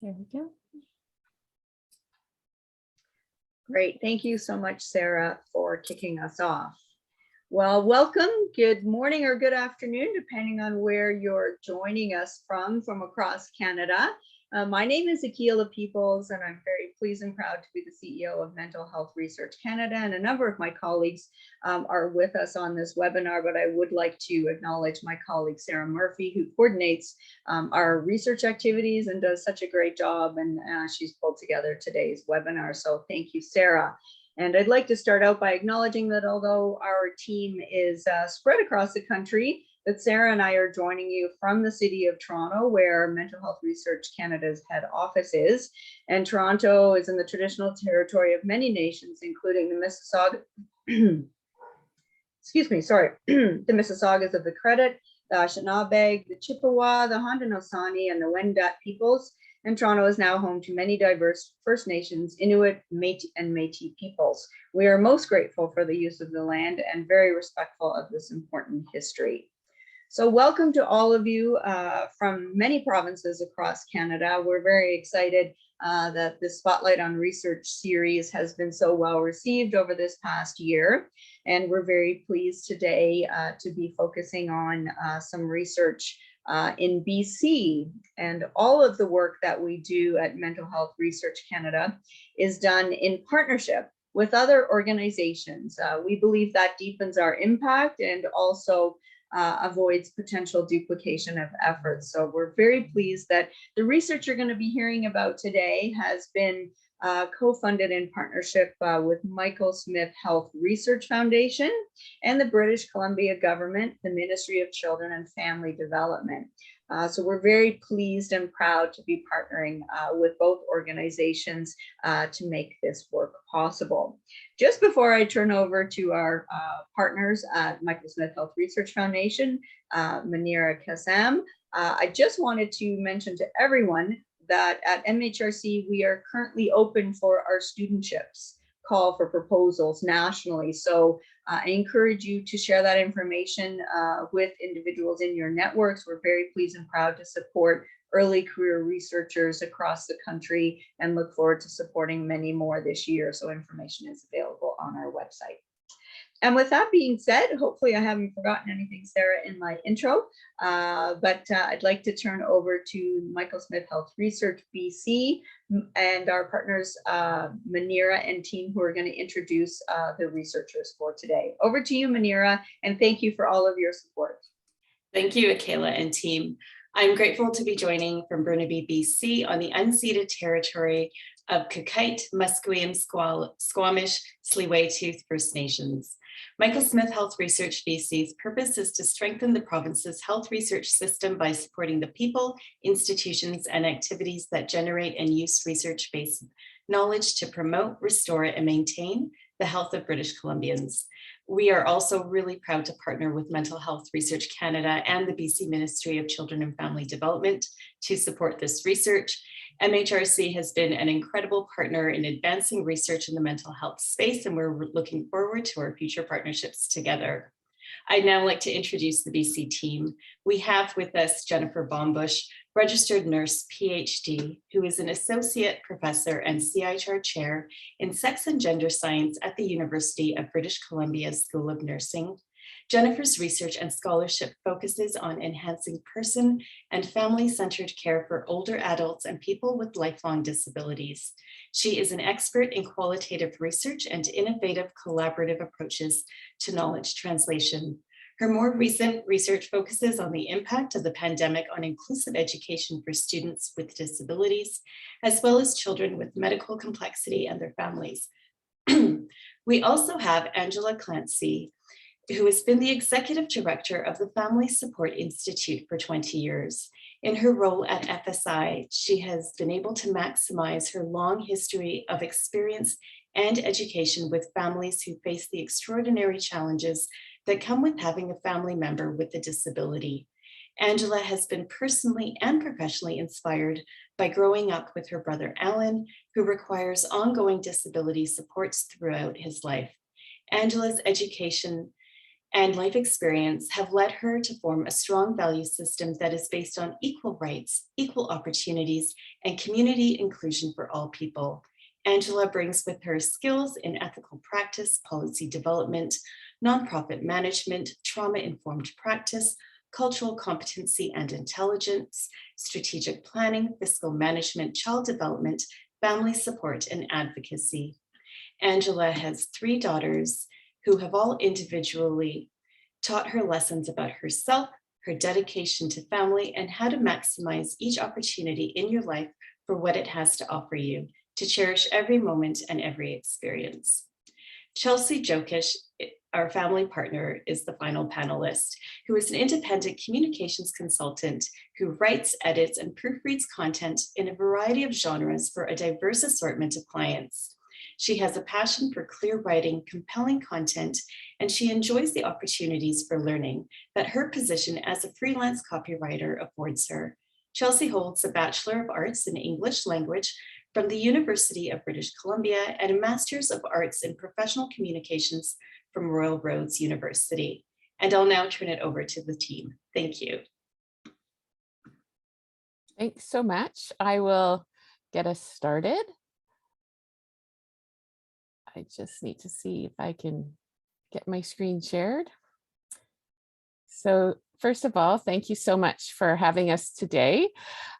There we go. Great. Thank you so much, Sarah, for kicking us off. Well, welcome. Good morning or good afternoon, depending on where you're joining us from across Canada. My name is Akala Peoples, and I'm very pleased and proud to be the CEO of Mental Health Research Canada. And a number of my colleagues are with us on this webinar, but I would like to acknowledge my colleague, Sarah Murphy, who coordinates our research activities and does such a great job. And she's pulled together today's webinar. So thank you, Sarah. And I'd like to start out by acknowledging that although our team is spread across the country, that Sarah and I are joining you from the city of Toronto, where Mental Health Research Canada's head office is. And Toronto is in the traditional territory of many nations, including the Mississauga, excuse me, sorry, the Mississaugas of the Credit, the Anishinaabe, the Chippewa, the Haudenosaunee, and the Wendat peoples. And Toronto is now home to many diverse First Nations, Inuit, Métis, and Métis peoples. We are most grateful for the use of the land and very respectful of this important history. So welcome to all of you from many provinces across Canada. We're very excited that the Spotlight on Research series has been so well received over this past year. And we're very pleased today to be focusing on some research in BC. And all of the work that we do at Mental Health Research Canada is done in partnership with other organizations. We believe that deepens our impact and also avoids potential duplication of efforts. So we're very pleased that the research you're going to be hearing about today has been co-funded in partnership with Michael Smith Health Research Foundation and the British Columbia government, the Ministry of Children and Family Development. So we're very pleased and proud to be partnering with both organizations to make this work possible. Just before I turn over to our partners at Michael Smith Health Research Foundation, Manira Kassam, I just wanted to mention to everyone that at MHRC, we are currently open for our studentships call for proposals nationally. So I encourage you to share that information with individuals in your networks. We're very pleased and proud to support early career researchers across the country and look forward to supporting many more this year. So information is available on our website. And with that being said, hopefully I haven't forgotten anything, Sarah, in my intro, but I'd like to turn over to Michael Smith Health Research BC and our partners, Manira and team, who are going to introduce the researchers for today. Over to you, Manira, and thank you for all of your support. Thank you, Akala and team. I'm grateful to be joining from Burnaby, BC on the unceded territory of Cookite, Musqueam, Squamish, Tsleil-Waututh First Nations. Michael Smith Health Research BC's purpose is to strengthen the province's health research system by supporting the people, institutions, and activities that generate and use research-based knowledge to promote, restore, and maintain the health of British Columbians. We are also really proud to partner with Mental Health Research Canada and the BC Ministry of Children and Family Development to support this research. MHRC has been an incredible partner in advancing research in the mental health space, and we're looking forward to our future partnerships together. I'd now like to introduce the BC team. We have with us Jennifer Baumbusch, registered nurse, PhD, who is an associate professor and CIHR chair in sex and gender science at the University of British Columbia School of Nursing. Jennifer's research and scholarship focuses on enhancing person and family-centered care for older adults and people with lifelong disabilities. She is an expert in qualitative research and innovative collaborative approaches to knowledge translation. Her more recent research focuses on the impact of the pandemic on inclusive education for students with disabilities, as well as children with medical complexity and their families. We also have Angela Clancy, who has been the executive director of the Family Support Institute for 20 years. In her role at FSI, she has been able to maximize her long history of experience and education with families who face the extraordinary challenges that come with having a family member with a disability. Angela has been personally and professionally inspired by growing up with her brother Alan, who requires ongoing disability supports throughout his life. Angela's education and life experience have led her to form a strong value system that is based on equal rights, equal opportunities, and community inclusion for all people. Angela brings with her skills in ethical practice, policy development, nonprofit management, trauma-informed practice, cultural competency and intelligence, strategic planning, fiscal management, child development, family support, and advocacy. Angela has 3 daughters who have all individually taught her lessons about herself, her dedication to family, and how to maximize each opportunity in your life for what it has to offer you, to cherish every moment and every experience. Chelsea Jokish, our family partner, is the final panelist, who is an independent communications consultant who writes, edits, and proofreads content in a variety of genres for a diverse assortment of clients. She has a passion for clear writing, compelling content, and she enjoys the opportunities for learning that her position as a freelance copywriter affords her. Chelsea holds a Bachelor of Arts in English Language from the University of British Columbia and a Master's of Arts in Professional Communications from Royal Roads University. And I'll now turn it over to the team. Thank you. Thanks so much. I will get us started. I just need to see if I can get my screen shared. So first of all, thank you so much for having us today.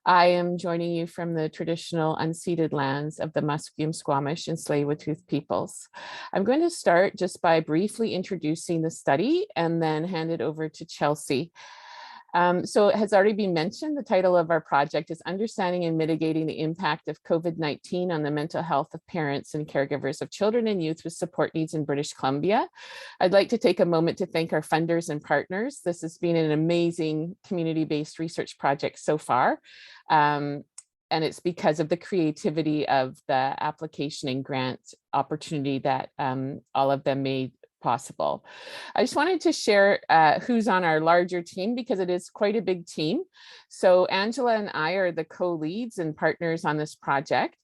I am joining you from the traditional unceded lands of the Musqueam, Squamish, and Tsleil-Waututh peoples. I'm going to start just by briefly introducing the study and then hand it over to Chelsea. So it has already been mentioned, the title of our project is Understanding and Mitigating the Impact of COVID-19 on the Mental Health of Parents and Caregivers of Children and Youth with Support Needs in British Columbia. I'd like to take a moment to thank our funders and partners. This has been an amazing community-based research project so far. And it's because of the creativity of the application and grant opportunity that all of them made possible. I just wanted to share who's on our larger team because it is quite a big team. So Angela and I are the co-leads and partners on this project.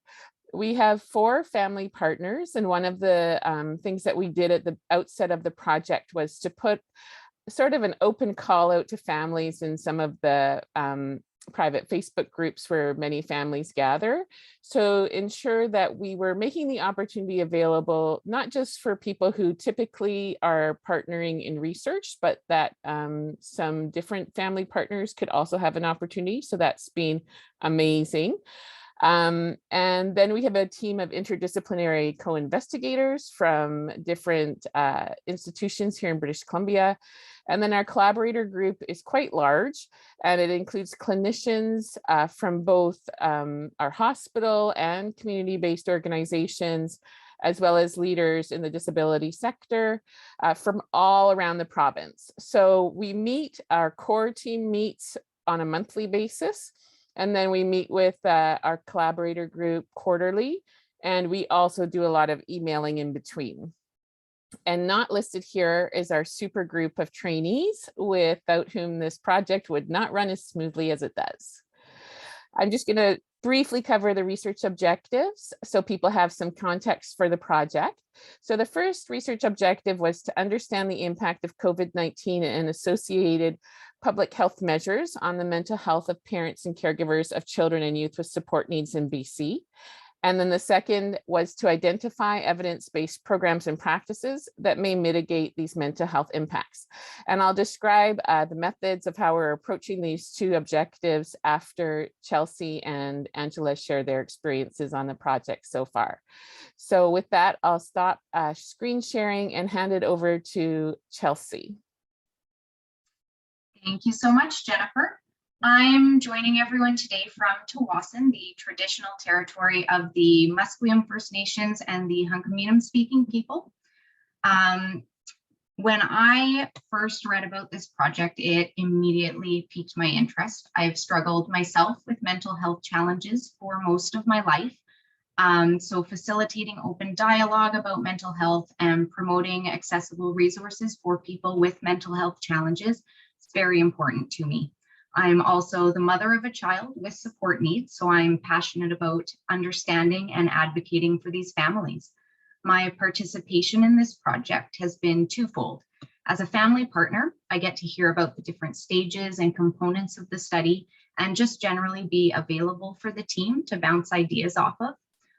We have 4 family partners, and one of the things that we did at the outset of the project was to put sort of an open call out to families in some of the private Facebook groups where many families gather. So ensure that we were making the opportunity available, not just for people who typically are partnering in research, but that some different family partners could also have an opportunity. So that's been amazing. And then we have a team of interdisciplinary co-investigators from different institutions here in British Columbia. And then our collaborator group is quite large, and it includes clinicians from both our hospital and community-based organizations, as well as leaders in the disability sector from all around the province. So we meet, our core team meets on a monthly basis, and then we meet with our collaborator group quarterly, and we also do a lot of emailing in between. And not listed here is our super group of trainees without whom this project would not run as smoothly as it does. I'm just going to briefly cover the research objectives so people have some context for the project. So the first research objective was to understand the impact of COVID-19 and associated public health measures on the mental health of parents and caregivers of children and youth with support needs in BC. And then the second was to identify evidence-based programs and practices that may mitigate these mental health impacts. And I'll describe the methods of how we're approaching these 2 objectives after Chelsea and Angela share their experiences on the project so far. So with that, I'll stop screen sharing and hand it over to Chelsea. Thank you so much, Jennifer. I'm joining everyone today from Tawasin, the traditional territory of the Musqueam First Nations and the Hunkaminam speaking people. When I first read about this project, it immediately piqued my interest. I've struggled myself with mental health challenges for most of my life. So facilitating open dialogue about mental health and promoting accessible resources for people with mental health challenges is very important to me. I'm also the mother of a child with support needs, so I'm passionate about understanding and advocating for these families. My participation in this project has been twofold. As a family partner, I get to hear about the different stages and components of the study and just generally be available for the team to bounce ideas off of.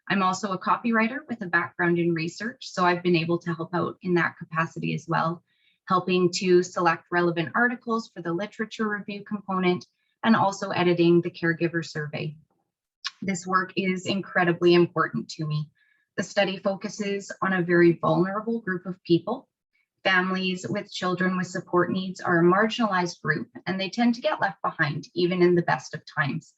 I'm also a copywriter with a background in research, so I've been able to help out in that capacity as well, helping to select relevant articles for the literature review component and also editing the caregiver survey. This work is incredibly important to me. The study focuses on a very vulnerable group of people. Families with children with support needs are a marginalized group, and they tend to get left behind, even in the best of times.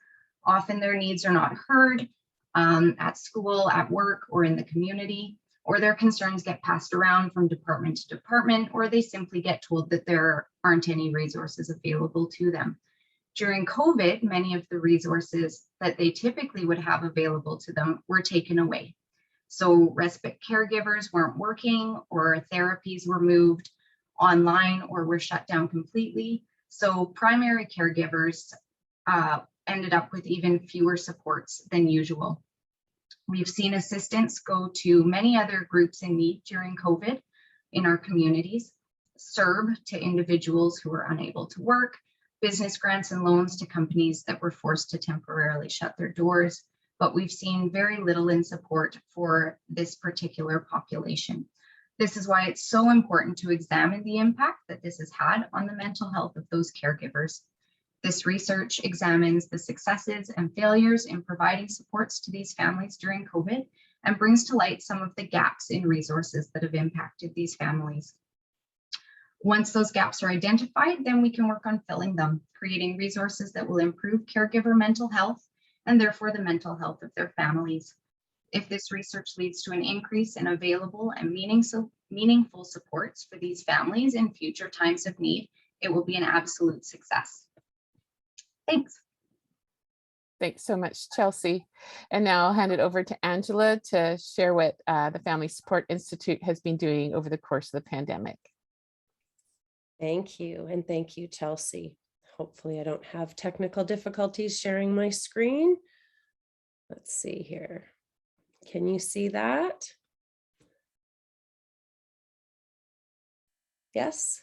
Often their needs are not heard at school, at work, or in the community, or their concerns get passed around from department to department, or they simply get told that there aren't any resources available to them. During COVID, many of the resources that they typically would have available to them were taken away. So respite caregivers weren't working, or therapies were moved online or were shut down completely. So primary caregivers ended up with even fewer supports than usual. We've seen assistance go to many other groups in need during COVID in our communities, CERB to individuals who were unable to work, business grants and loans to companies that were forced to temporarily shut their doors, but we've seen very little in support for this particular population. This is why it's so important to examine the impact that this has had on the mental health of those caregivers. This research examines the successes and failures in providing supports to these families during COVID and brings to light some of the gaps in resources that have impacted these families. Once those gaps are identified, then we can work on filling them, creating resources that will improve caregiver mental health and therefore the mental health of their families. If this research leads to an increase in available and meaningful supports for these families in future times of need, it will be an absolute success. Thanks. Thanks so much, Chelsea. And now I'll hand it over to Angela to share what the Family Support Institute has been doing over the course of the pandemic. Thank you. And thank you, Chelsea. Hopefully I don't have technical difficulties sharing my screen. Let's see here. Can you see that? Yes?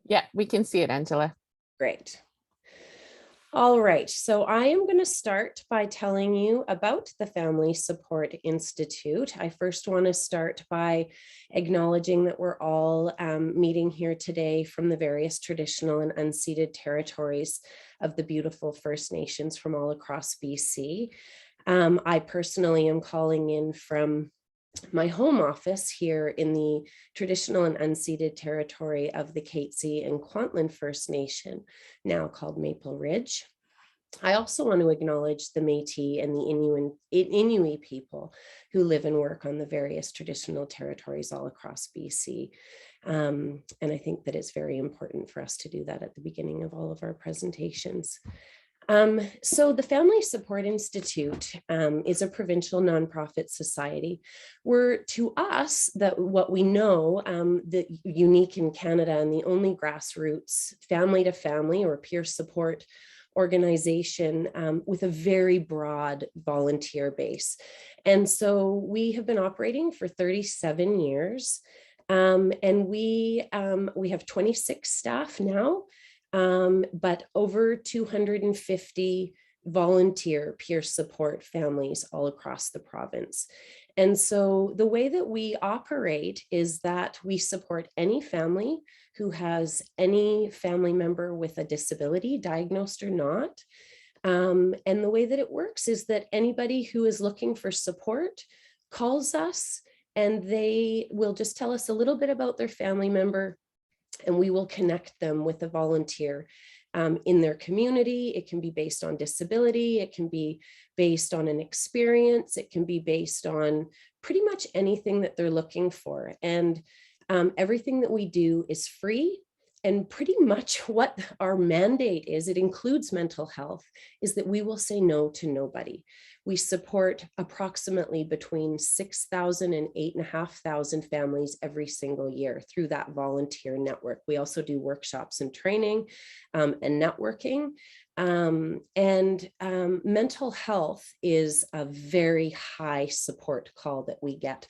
Yeah, we can see it, Angela. Great. All right, so I am going to start by telling you about the Family Support Institute. I first want to start by acknowledging that we're all meeting here today from the various traditional and unceded territories of the beautiful First Nations from all across BC. I personally am calling in from my home office here in the traditional and unceded territory of the Clancy and Kwantlen First Nation, now called Maple Ridge. I also want to acknowledge the Métis and the Inuit people who live and work on the various traditional territories all across BC. And I think that it's very important for us to do that at the beginning of all of our presentations. So the Family Support Institute is a provincial nonprofit society where, to us, that what we know that unique in Canada and the only grassroots family to family or peer support organization with a very broad volunteer base. And so we have been operating for 37 years and we have 26 staff now. But over 250 volunteer peer support families all across the province. And so the way that we operate is that we support any family who has any family member with a disability, diagnosed or not. And the way that it works is that anybody who is looking for support calls us and they will just tell us a little bit about their family member, and we will connect them with a volunteer in their community. It can be based on disability. It can be based on an experience. It can be based on pretty much anything that they're looking for. And everything that we do is free. And pretty much what our mandate is, it includes mental health, is that we will say no to nobody. We support approximately between 6,000 and 8,500 families every single year through that volunteer network. We also do workshops and training and networking. Mental health is a very high support call that we get.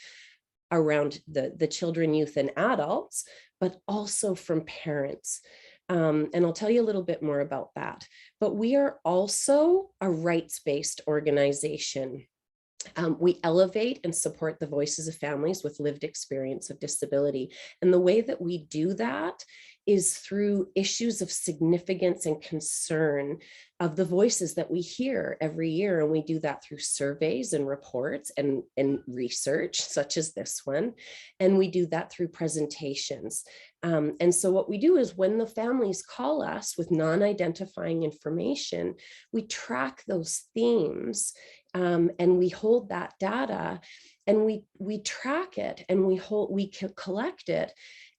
around the children, youth, and adults, but also from parents. And I'll tell you a little bit more about that. But we are also a rights-based organization. We elevate and support the voices of families with lived experience of disability. And the way that we do that is through issues of significance and concern of the voices that we hear every year. And we do that through surveys and reports and research, such as this one. And we do that through presentations. And so what we do is when the families call us with non-identifying information, we track those themes and we hold that data and we track it and we collect it.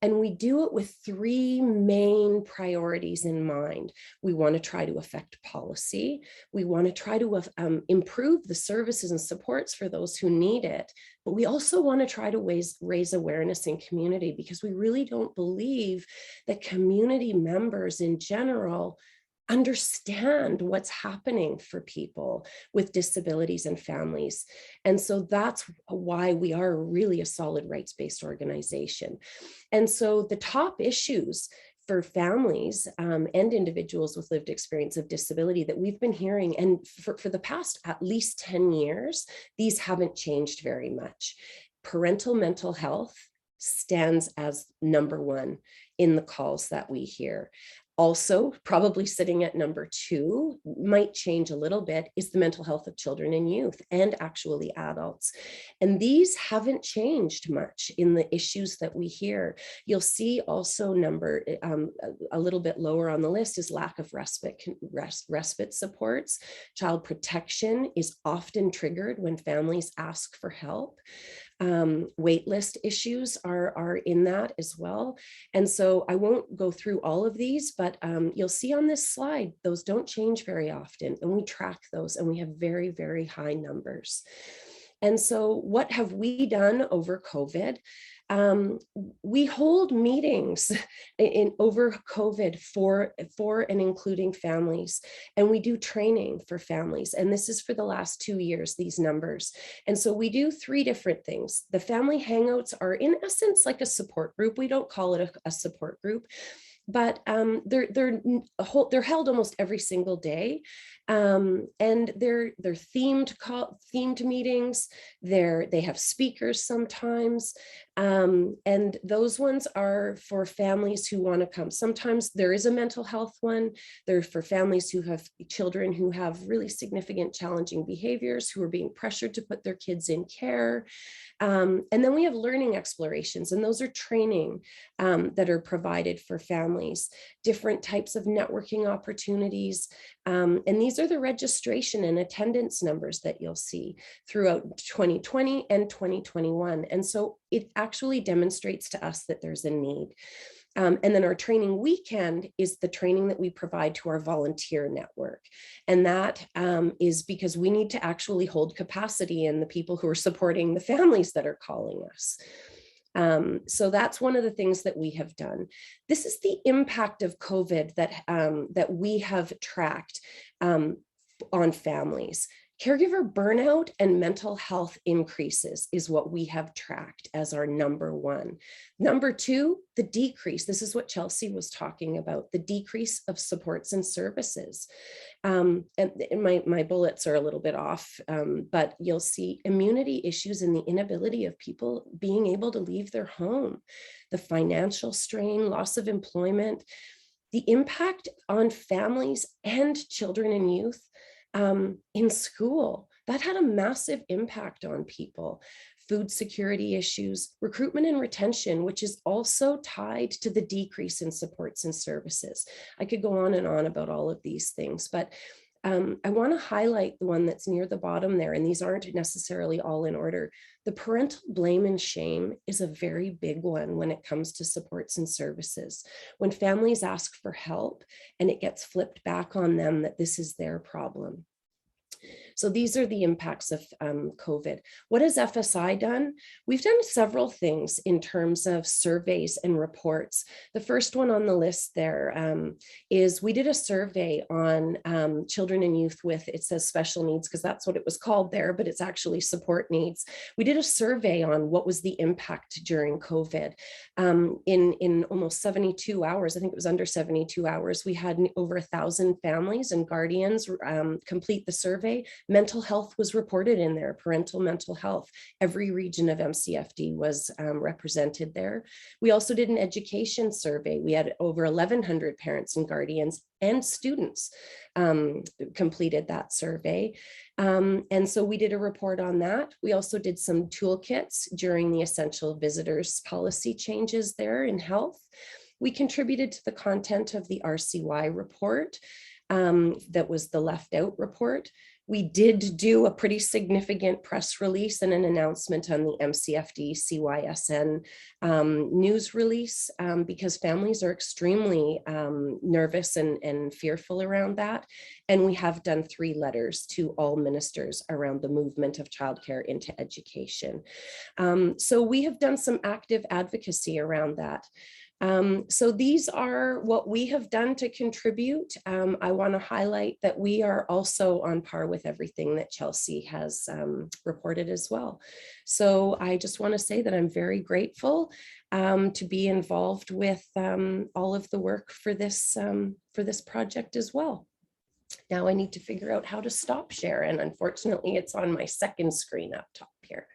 And we do it with three main priorities in mind. We want to try to affect policy. We want to try to improve the services and supports for those who need it. But we also want to try to raise awareness in community, because we really don't believe that community members in general understand what's happening for people with disabilities and families. And so that's why we are really a solid rights-based organization. And so the top issues for families and individuals with lived experience of disability that we've been hearing, and for the past at least 10 years, these haven't changed very much. Parental mental health stands as number one in the calls that we hear. Also, probably sitting at number two, might change a little bit, is the mental health of children and youth, and actually adults. And these haven't changed much in the issues that we hear. You'll see also a little bit lower on the list is lack of respite supports. Child protection is often triggered when families ask for help. Wait list issues are in that as well. And so I won't go through all of these, but you'll see on this slide, those don't change very often. And we track those and we have very, very high numbers. And so what have we done over COVID? We hold meetings over COVID for and including families, and we do training for families. And this is for the last 2 years, these numbers. And so we do 3 different things. The family hangouts are in essence like a support group. We don't call it a support group, but they're held almost every single day. And they're themed meetings. They have speakers sometimes. And those ones are for families who want to come. Sometimes there is a mental health one. They're for families who have children who have really significant challenging behaviors, who are being pressured to put their kids in care. And then we have learning explorations, and those are training that are provided for families, different types of networking opportunities. And these are the registration and attendance numbers that you'll see throughout 2020 and 2021. And so it actually demonstrates to us that there's a need. And then our training weekend is the training that we provide to our volunteer network. And that is because we need to actually hold capacity in the people who are supporting the families that are calling us. So that's one of the things that we have done. This is the impact of COVID that we have tracked on families. Caregiver burnout and mental health increases is what we have tracked as our number one. Number two, the decrease. This is what Chelsea was talking about, the decrease of supports and services. And my bullets are a little bit off, but you'll see immunity issues and the inability of people being able to leave their home, the financial strain, loss of employment, the impact on families and children and youth in school. That had a massive impact on people. Food security issues, recruitment and retention, which is also tied to the decrease in supports and services. I could go on and on about all of these things, but I want to highlight the one that's near the bottom there, and these aren't necessarily all in order. The parental blame and shame is a very big one when it comes to supports and services. When families ask for help and it gets flipped back on them that this is their problem. So these are the impacts of COVID. What has FSI done? We've done several things in terms of surveys and reports. The first one on the list there is we did a survey on children and youth with, it says special needs because that's what it was called there, but it's actually support needs. We did a survey on what was the impact during COVID. In almost 72 hours, I think it was under 72 hours, we had over 1,000 families and guardians complete the survey. Mental health was reported in there, parental mental health. Every region of MCFD was represented there. We also did an education survey. We had over 1,100 parents and guardians and students completed that survey. And so we did a report on that. We also did some toolkits during the essential visitors policy changes there in health. We contributed to the content of the RCY report. That was the left out report. We did do a pretty significant press release and an announcement on the MCFD CYSN news release because families are extremely nervous and fearful around that. And we have done 3 letters to all ministers around the movement of childcare into education. So we have done some active advocacy around that. So these are what we have done to contribute. I want to highlight that we are also on par with everything that Chelsea has reported as well. So I just want to say that I'm very grateful to be involved with all of the work for this project as well. Now I need to figure out how to stop share, and unfortunately it's on my second screen up top here.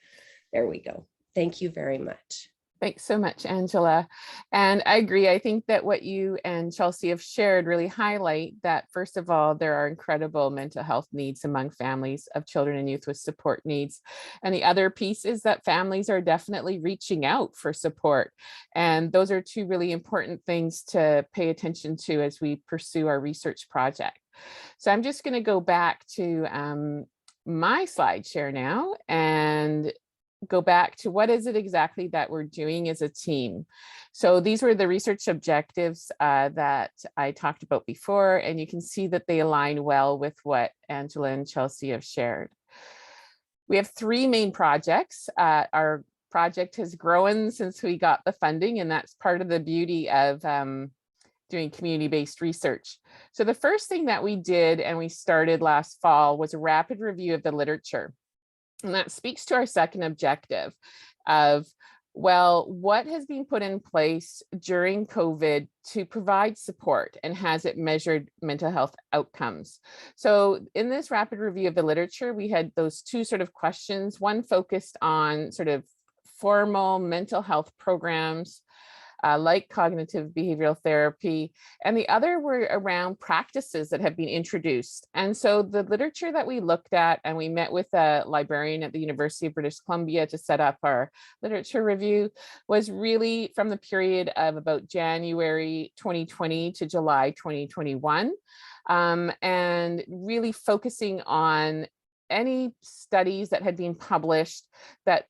There we go. Thank you very much. Thanks so much, Angela. And I agree. I think that what you and Chelsea have shared really highlight that, first of all, there are incredible mental health needs among families of children and youth with support needs. And the other piece is that families are definitely reaching out for support. And those are 2 really important things to pay attention to as we pursue our research project. So I'm just going to go back to my slide share now and go back to what is it exactly that we're doing as a team. So these were the research objectives that I talked about before, and you can see that they align well with what Angela and Chelsea have shared. We have 3 main projects. Our project has grown since we got the funding, and that's part of the beauty of doing community-based research. So the first thing that we did and we started last fall was a rapid review of the literature. And that speaks to our second objective of, well, what has been put in place during COVID to provide support, and has it measured mental health outcomes? So in this rapid review of the literature, we had those 2 sort of questions, one focused on sort of formal mental health programs, like cognitive behavioral therapy, and the other were around practices that have been introduced. And so the literature that we looked at, and we met with a librarian at the University of British Columbia to set up our literature review, was really from the period of about January 2020 to July 2021, and really focusing on any studies that had been published that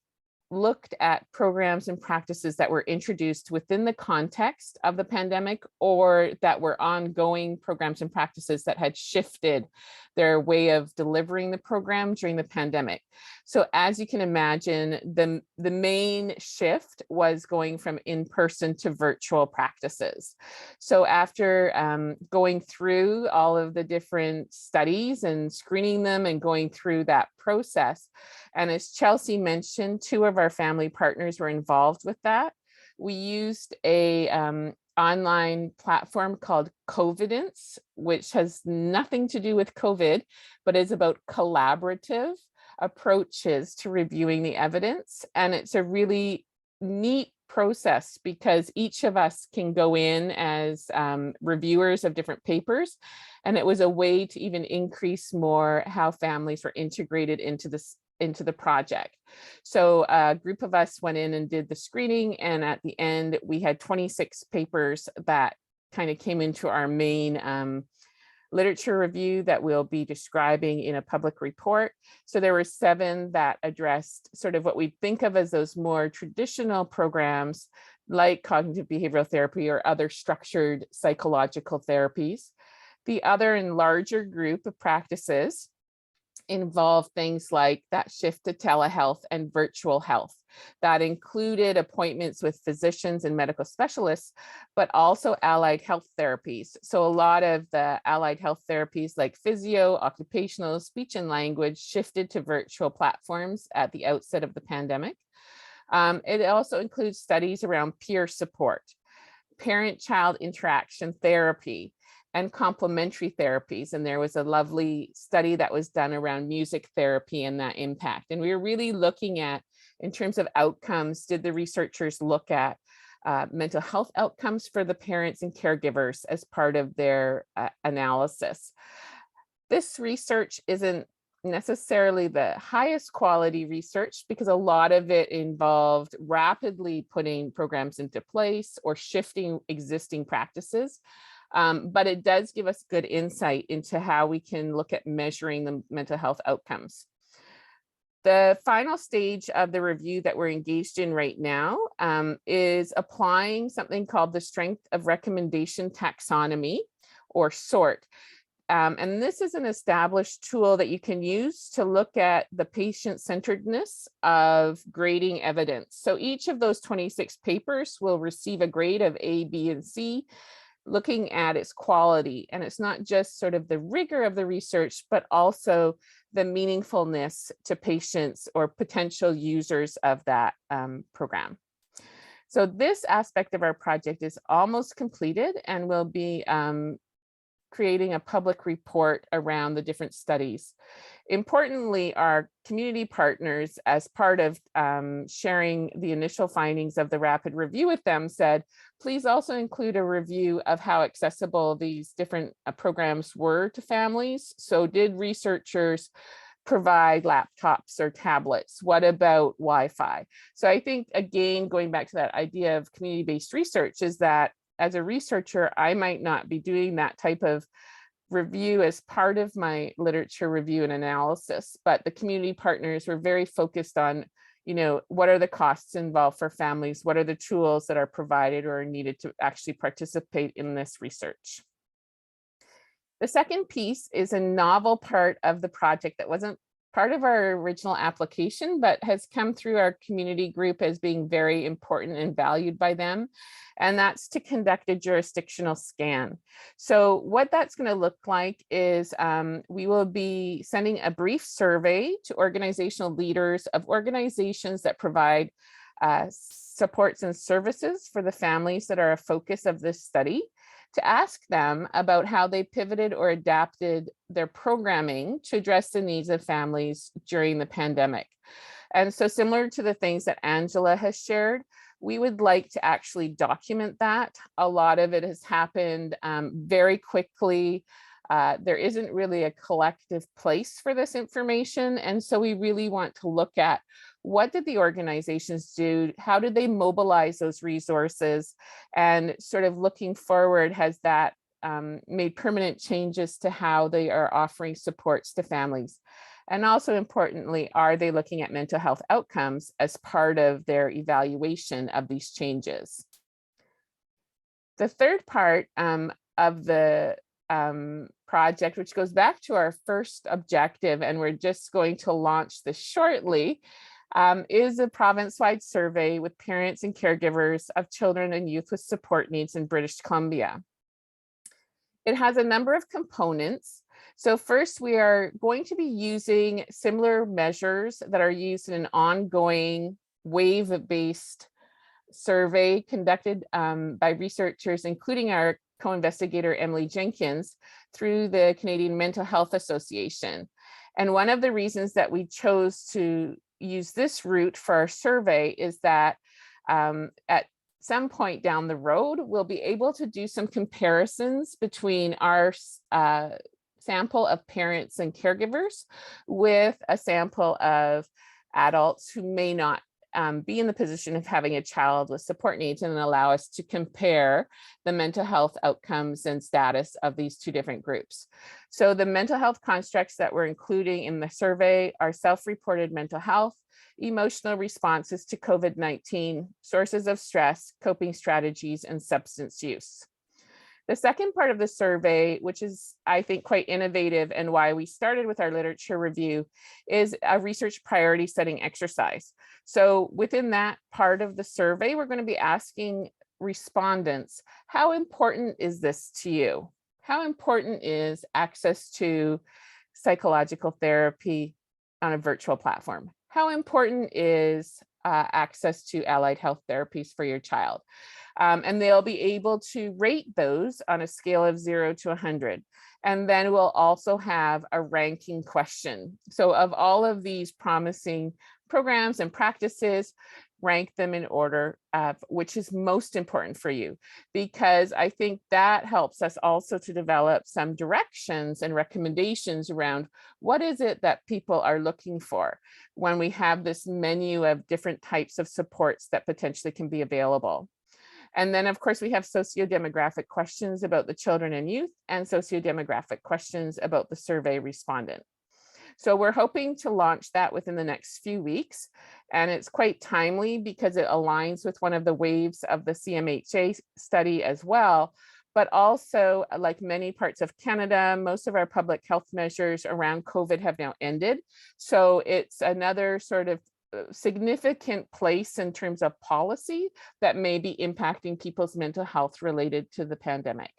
looked at programs and practices that were introduced within the context of the pandemic, or that were ongoing programs and practices that had shifted their way of delivering the program during the pandemic. So as you can imagine, the main shift was going from in-person to virtual practices. So after going through all of the different studies and screening them and going through that process, and as Chelsea mentioned, 2 of our family partners were involved with that. We used a online platform called Covidence, which has nothing to do with COVID, but is about collaborative approaches to reviewing the evidence. And it's a really neat process because each of us can go in as reviewers of different papers. And it was a way to even increase more how families were integrated into the project. So a group of us went in and did the screening, and at the end we had 26 papers that kind of came into our main literature review that we'll be describing in a public report. So there were 7 that addressed sort of what we think of as those more traditional programs like cognitive behavioral therapy or other structured psychological therapies. The other and larger group of practices involved things like that shift to telehealth and virtual health. That included appointments with physicians and medical specialists, but also allied health therapies. So a lot of the allied health therapies like physio, occupational, speech and language shifted to virtual platforms at the outset of the pandemic. It also includes studies around peer support, parent-child interaction therapy, and complementary therapies. And there was a lovely study that was done around music therapy and that impact. And we were really looking at, in terms of outcomes, did the researchers look at mental health outcomes for the parents and caregivers as part of their analysis. This research isn't necessarily the highest quality research because a lot of it involved rapidly putting programs into place or shifting existing practices. But it does give us good insight into how we can look at measuring the mental health outcomes. The final stage of the review that we're engaged in right now is applying something called the Strength of Recommendation Taxonomy, or SORT. And this is an established tool that you can use to look at the patient-centeredness of grading evidence. So each of those 26 papers will receive a grade of A, B, and C, looking at its quality. And it's not just sort of the rigor of the research, but also the meaningfulness to patients or potential users of that program. So this aspect of our project is almost completed, and we'll be creating a public report around the different studies. Importantly, our community partners, as part of sharing the initial findings of the rapid review with them, said, please also include a review of how accessible these different programs were to families. So did researchers provide laptops or tablets? What about Wi-Fi? So I think, again, going back to that idea of community-based research, is that as a researcher, I might not be doing that type of review as part of my literature review and analysis, but the community partners were very focused on, you know, what are the costs involved for families? What are the tools that are provided or are needed to actually participate in this research? The second piece is a novel part of the project that wasn't part of our original application, but has come through our community group as being very important and valued by them. And that's to conduct a jurisdictional scan. So what that's going to look like is we will be sending a brief survey to organizational leaders of organizations that provide supports and services for the families that are a focus of this study, to ask them about how they pivoted or adapted their programming to address the needs of families during the pandemic. And so, similar to the things that Angela has shared, we would like to actually document that. A lot of it has happened very quickly. There isn't really a collective place for this information. And so we really want to look at, what did the organizations do? How did they mobilize those resources? And sort of looking forward, has that made permanent changes to how they are offering supports to families? And also importantly, are they looking at mental health outcomes as part of their evaluation of these changes? The third part of the project, which goes back to our first objective, and we're just going to launch this shortly, is a province-wide survey with parents and caregivers of children and youth with support needs in British Columbia. It has a number of components. So first, we are going to be using similar measures that are used in an ongoing wave-based survey conducted by researchers, including our co-investigator Emily Jenkins, through the Canadian Mental Health Association. And one of the reasons that we chose to use this route for our survey is that at some point down the road, we'll be able to do some comparisons between our sample of parents and caregivers with a sample of adults who may not be in the position of having a child with support needs, and allow us to compare the mental health outcomes and status of these two different groups. So the mental health constructs that we're including in the survey are self-reported mental health, emotional responses to COVID-19, sources of stress, coping strategies, and substance use. The second part of the survey, which is, I think, quite innovative and why we started with our literature review, is a research priority setting exercise. So within that part of the survey, we're going to be asking respondents, how important is this to you? How important is access to psychological therapy on a virtual platform? How important is access to allied health therapies for your child? And they'll be able to rate those on a scale of 0 to 100. And then we'll also have a ranking question. So of all of these promising programs and practices, rank them in order of which is most important for you, because I think that helps us also to develop some directions and recommendations around what is it that people are looking for when we have this menu of different types of supports that potentially can be available. And then, of course, we have socio-demographic questions about the children and youth and socio-demographic questions about the survey respondent. So we're hoping to launch that within the next few weeks. And it's quite timely because it aligns with one of the waves of the CMHA study as well. But also, like many parts of Canada, most of our public health measures around COVID have now ended. So it's another sort of significant place in terms of policy that may be impacting people's mental health related to the pandemic.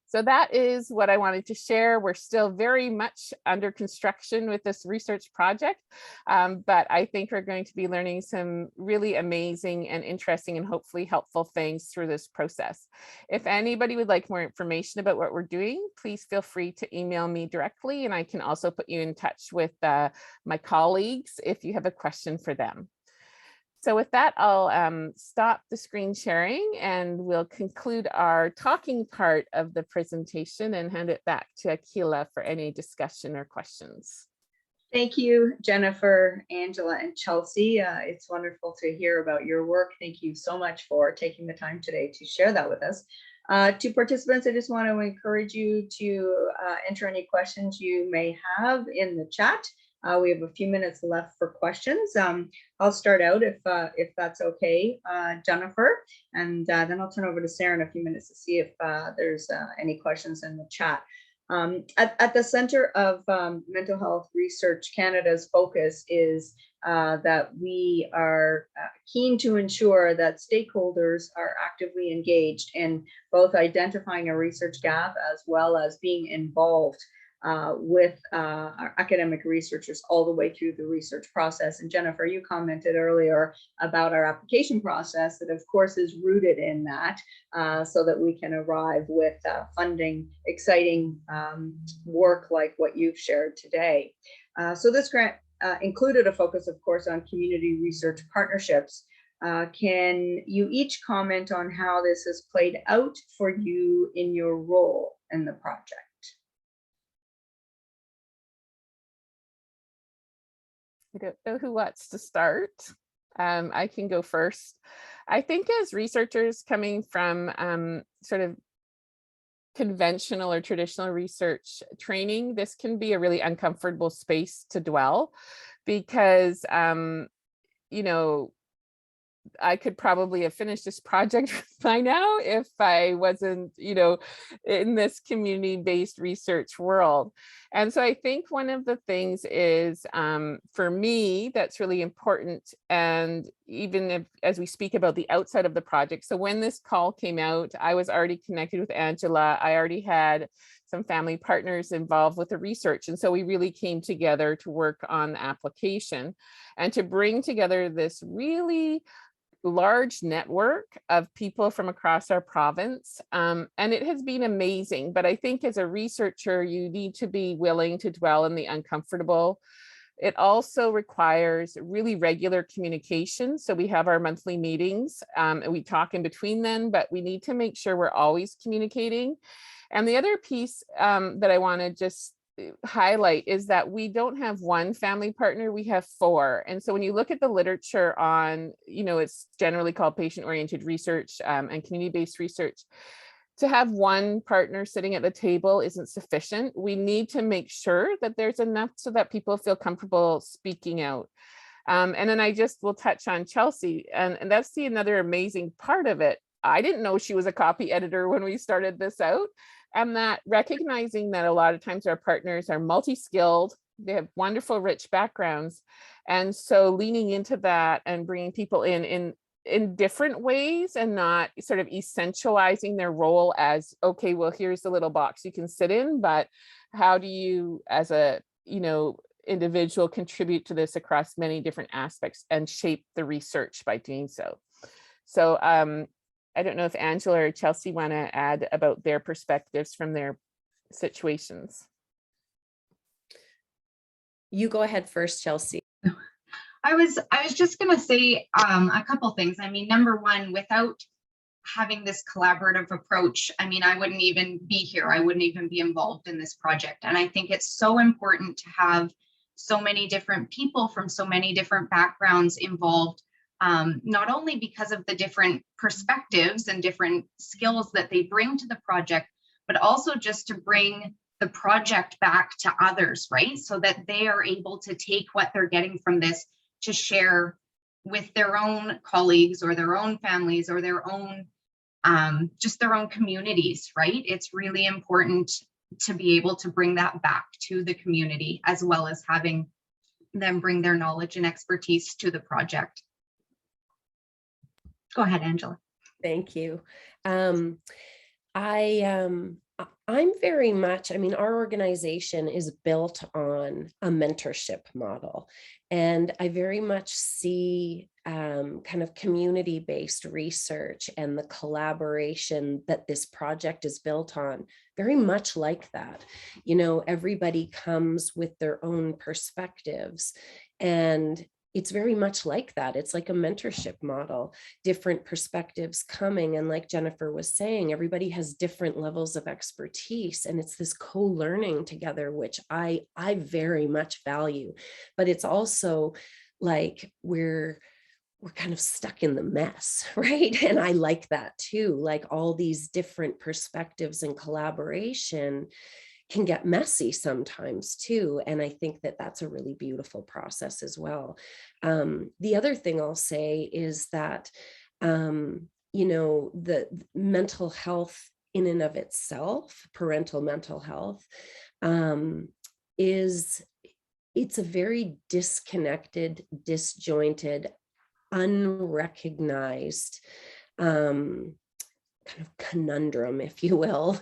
So that is what I wanted to share. We're still very much under construction with this research project, but I think we're going to be learning some really amazing and interesting and hopefully helpful things through this process. If anybody would like more information about what we're doing, please feel free to email me directly, and I can also put you in touch with my colleagues if you have a question for them. So with that, I'll stop the screen sharing and we'll conclude our talking part of the presentation and hand it back to Akala for any discussion or questions. Thank you, Jennifer, Angela, and Chelsea. It's wonderful to hear about your work. Thank you so much for taking the time today to share that with us. To participants, I just want to encourage you to enter any questions you may have in the chat. We have a few minutes left for questions. I'll start out if that's okay, Jennifer, and then I'll turn over to Sarah in a few minutes to see if there's any questions in the chat. At the center of Mental Health Research Canada's focus is that we are keen to ensure that stakeholders are actively engaged in both identifying a research gap as well as being involved with our academic researchers all the way through the research process. And Jennifer, you commented earlier about our application process that of course is rooted in that, so that we can arrive with funding exciting work like what you've shared today. So this grant included a focus, of course, on community research partnerships. Can you each comment on how this has played out for you in your role in the project? I don't know who wants to start. I can go first. I think as researchers coming from sort of conventional or traditional research training, this can be a really uncomfortable space to dwell because, you know, I could probably have finished this project by now if I wasn't, you know, in this community-based research world. And so I think one of the things is, for me, that's really important. And even if, as we speak about the outside of the project, so when this call came out, I was already connected with Angela. I already had some family partners involved with the research. And so we really came together to work on the application and to bring together this really large network of people from across our province. And it has been amazing, but I think as a researcher, you need to be willing to dwell in the uncomfortable. It also requires really regular communication. So we have our monthly meetings and we talk in between them, but we need to make sure we're always communicating. And the other piece that I want to just highlight is that we don't have one family partner, we have 4. And so when you look at the literature on, you know, it's generally called patient-oriented research and community-based research, to have one partner sitting at the table isn't sufficient. We need to make sure that there's enough so that people feel comfortable speaking out. And then I just will touch on Chelsea, and that's another amazing part of it. I didn't know she was a copy editor when we started this out. And that recognizing that a lot of times our partners are multi-skilled, they have wonderful, rich backgrounds. And so leaning into that and bringing people in different ways and not sort of essentializing their role as, okay, well, here's the little box you can sit in, but how do you as a, individual contribute to this across many different aspects and shape the research by doing so. So I don't know if Angela or Chelsea want to add about their perspectives from their situations. You go ahead first, Chelsea. I was just going to say a couple things. I mean, number one, without having this collaborative approach, I mean, I wouldn't even be here. I wouldn't even be involved in this project. And I think it's so important to have so many different people from so many different backgrounds involved, not only because of the different perspectives and different skills that they bring to the project, but also just to bring the project back to others, right? So that they are able to take what they're getting from this to share with their own colleagues or their own families or their own, just their own communities, right? It's really important to be able to bring that back to the community, as well as having them bring their knowledge and expertise to the project. Go ahead, Angela. Thank you. I'm very much, I mean, our organization is built on a mentorship model, and I very much see kind of community-based research and the collaboration that this project is built on very much like that. Everybody comes with their own perspectives, and it's very much like that. It's like a mentorship model, different perspectives coming. And like Jennifer was saying, everybody has different levels of expertise, and it's this co-learning together, which I very much value. But it's also like we're kind of stuck in the mess, right? And I like that too, like all these different perspectives and collaboration can get messy sometimes too. And I think that that's a really beautiful process as well. The other thing I'll say is that, the mental health in and of itself, parental mental health, it's a very disconnected, disjointed, unrecognized kind of conundrum, if you will,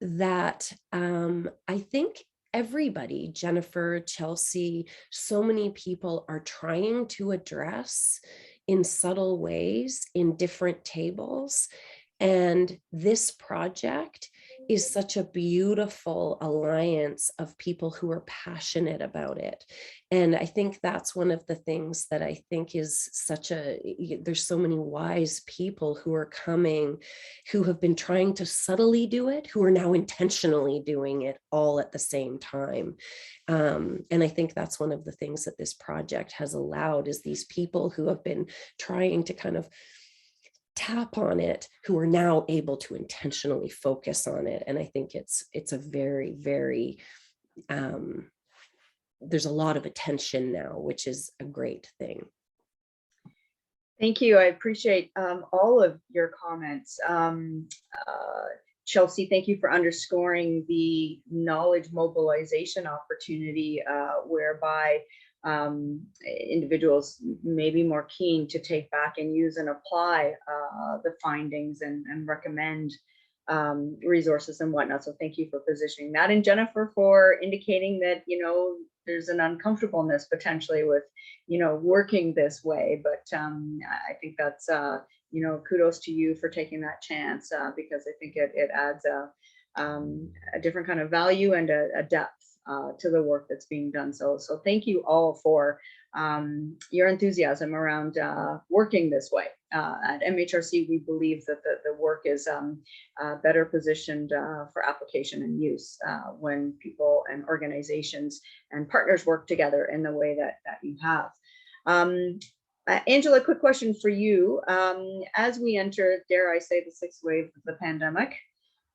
that I think everybody, Jennifer, Chelsea, so many people are trying to address in subtle ways in different tables. And this project is such a beautiful alliance of people who are passionate about it. And I think that's one of the things that I think is there's so many wise people who are coming, who have been trying to subtly do it, who are now intentionally doing it all at the same time. And I think that's one of the things that this project has allowed, is these people who have been trying to kind of tap on it, who are now able to intentionally focus on it. And I think it's a very, very, there's a lot of attention now, which is a great thing. Thank you. I appreciate all of your comments. Chelsea, thank you for underscoring the knowledge mobilization opportunity, whereby individuals may be more keen to take back and use and apply the findings and recommend resources and whatnot. So thank you for positioning that. And Jennifer, for indicating that, there's an uncomfortableness potentially with, working this way. But I think that's, kudos to you for taking that chance, because I think it adds a different kind of value and a depth to the work that's being done. So thank you all for your enthusiasm around working this way. At MHRC, we believe that the work is better positioned for application and use when people and organizations and partners work together in the way that you have. Angela, quick question for you. As we enter, dare I say, the sixth wave of the pandemic,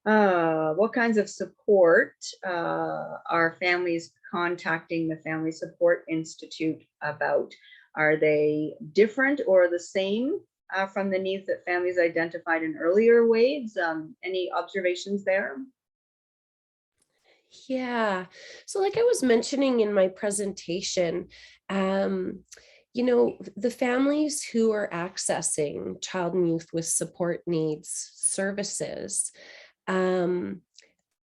what kinds of support are families contacting the Family Support Institute about? Are they different or the same from the needs that families identified in earlier waves. Any observations there? Yeah. So like I was mentioning in my presentation, you know, the families who are accessing child and youth with support needs services,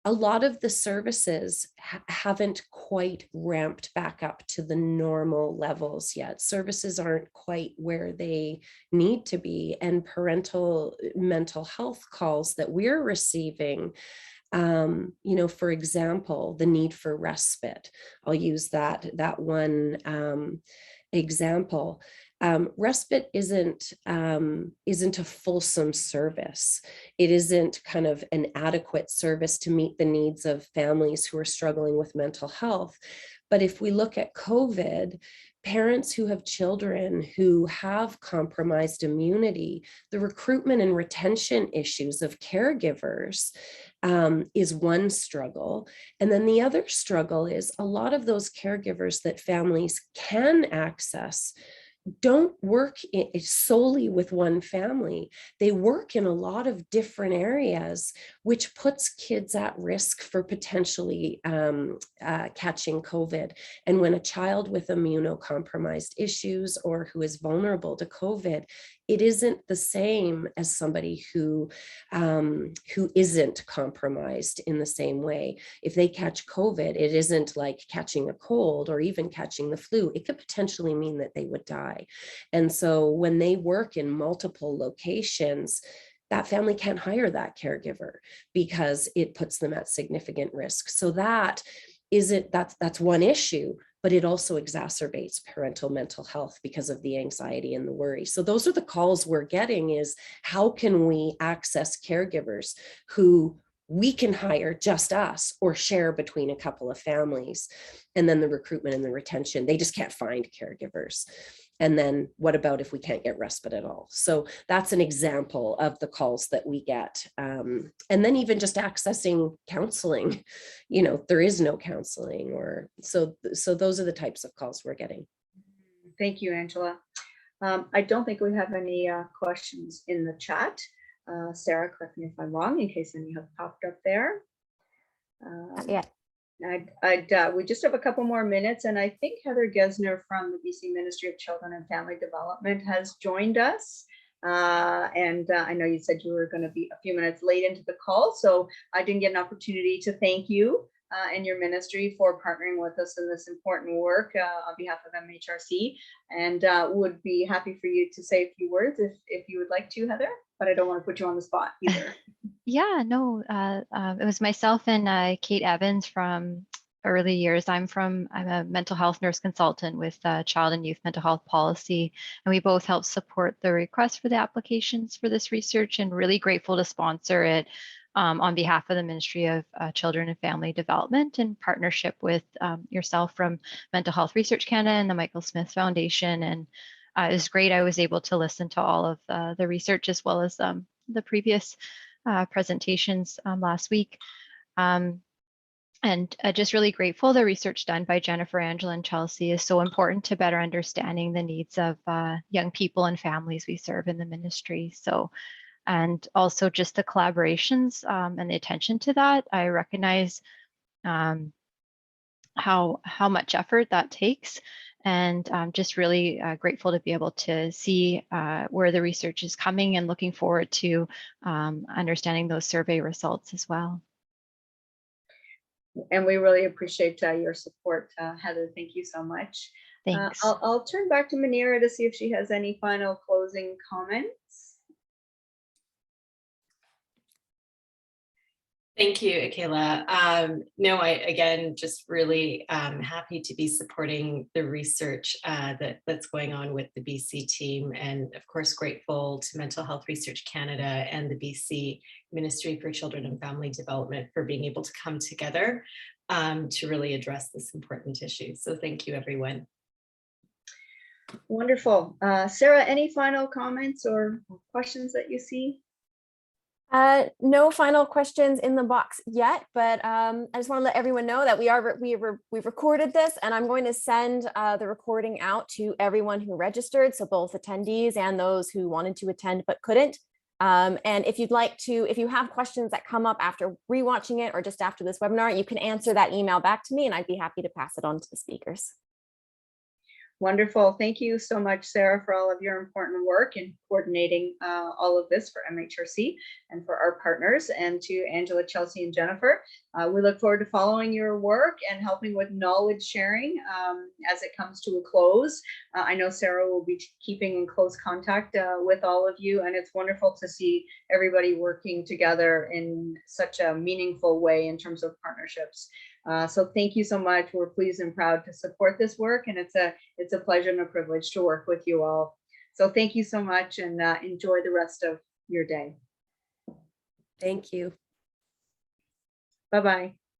a lot of the services haven't quite ramped back up to the normal levels yet. Services aren't quite where they need to be. And parental mental health calls that we're receiving, you know, for example, the need for respite. I'll use that one example. Respite isn't a fulsome service. It isn't kind of an adequate service to meet the needs of families who are struggling with mental health. But if we look at COVID, parents who have children who have compromised immunity, the recruitment and retention issues of caregivers is one struggle. And then the other struggle is a lot of those caregivers that families can access don't work solely with one family. They work in a lot of different areas, which puts kids at risk for potentially catching COVID. And when a child with immunocompromised issues or who is vulnerable to COVID, it isn't the same as somebody who isn't compromised in the same way. If they catch COVID, it isn't like catching a cold or even catching the flu. It could potentially mean that they would die. And so when they work in multiple locations, that family can't hire that caregiver because it puts them at significant risk. So that's one issue, but it also exacerbates parental mental health because of the anxiety and the worry. So those are the calls we're getting, is how can we access caregivers who we can hire just us or share between a couple of families? And then the recruitment and the retention, they just can't find caregivers. And then what about if we can't get respite at all? So that's an example of the calls that we get. And then even just accessing counseling, you know, there is no counseling, or so those are the types of calls we're getting. Thank you, Angela. I don't think we have any questions in the chat. Sarah, correct me if I'm wrong, in case any have popped up there. Yeah. We just have a couple more minutes, and I think Heather Gesner from the BC Ministry of Children and Family Development has joined us. And I know you said you were going to be a few minutes late into the call, so I didn't get an opportunity to thank you and your ministry for partnering with us in this important work on behalf of MHRC, and would be happy for you to say a few words if you would like to, Heather, but I don't want to put you on the spot either. Yeah, no, it was myself and Kate Evans from early years. I'm a mental health nurse consultant with child and youth mental health policy, and we both help support the request for the applications for this research, and really grateful to sponsor it on behalf of the Ministry of Children and Family Development, in partnership with yourself from Mental Health Research Canada and the Michael Smith Foundation. And it was great. I was able to listen to all of the research as well as the previous presentations last week. And just really grateful. The research done by Jennifer, Angela, and Chelsea is so important to better understanding the needs of young people and families we serve in the ministry. So, and also just the collaborations and the attention to that. I recognize how much effort that takes, and I'm just really grateful to be able to see where the research is coming, and looking forward to understanding those survey results as well. And we really appreciate your support, Heather. Thank you so much. Thanks. I'll turn back to Manira to see if she has any final closing comments. Thank you, Akala. No, I again just really happy to be supporting the research that's going on with the BC team, and of course grateful to Mental Health Research Canada and the BC Ministry for Children and Family Development for being able to come together to really address this important issue. So thank you, everyone. Wonderful. Sarah, any final comments or questions that you see? No final questions in the box yet, but I just want to let everyone know that we've recorded this, and I'm going to send the recording out to everyone who registered, so both attendees and those who wanted to attend but couldn't. And if you have questions that come up after rewatching it or just after this webinar, you can answer that email back to me, and I'd be happy to pass it on to the speakers. Wonderful. Thank you so much, Sarah, for all of your important work in coordinating all of this for MHRC and for our partners, and to Angela, Chelsea, and Jennifer. We look forward to following your work and helping with knowledge sharing as it comes to a close. I know Sarah will be keeping in close contact with all of you, and it's wonderful to see everybody working together in such a meaningful way in terms of partnerships. So thank you so much. We're pleased and proud to support this work, and it's a pleasure and a privilege to work with you all. So thank you so much, and enjoy the rest of your day. Thank you. Bye-bye.